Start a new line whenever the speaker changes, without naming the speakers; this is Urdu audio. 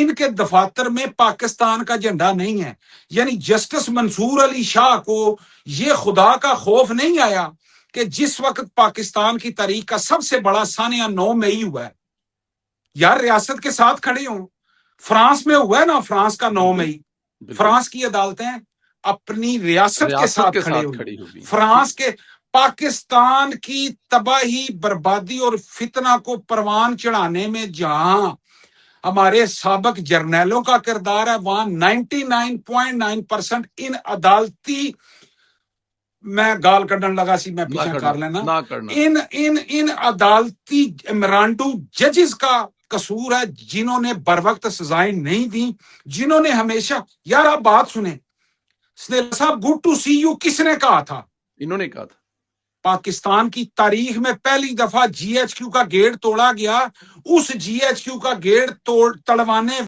ان کے دفاتر میں پاکستان کا جھنڈا نہیں ہے. یعنی جسٹس منصور علی شاہ کو یہ خدا کا خوف نہیں آیا کہ جس وقت پاکستان کی تاریخ کا سب سے بڑا سانحہ 9 مئی ہوا ہے، یار ریاست کے ساتھ کھڑے ہوں. فرانس میں ہوا ہے نا، فرانس کا 9 مئی، فرانس کی عدالتیں اپنی ریاست کے ساتھ کھڑے ہوئی. فرانس کے پاکستان کی تباہی، بربادی اور فتنہ کو پروان چڑھانے میں جہاں ہمارے سابق جرنیلوں کا کردار ہے، وہاں 99.9% ان عدالتی، میں گال کڈن لگا سی، میں پیچھے کر لینا، ان عدالتی امرانڈو ججز کا قصور ہے، جنہوں نے بر وقت سزائیں نہیں دی، جنہوں نے ہمیشہ، یار آپ بات سنیں، سنیل صاحب گڈ ٹو سی یو کس نے کہا تھا؟
انہوں نے کہا تھا.
پاکستان کی تاریخ میں پہلی دفعہ جی ایچ کیو کا گیٹ توڑا گیا. اس جی ایچ کیو کا گیٹ تڑوانے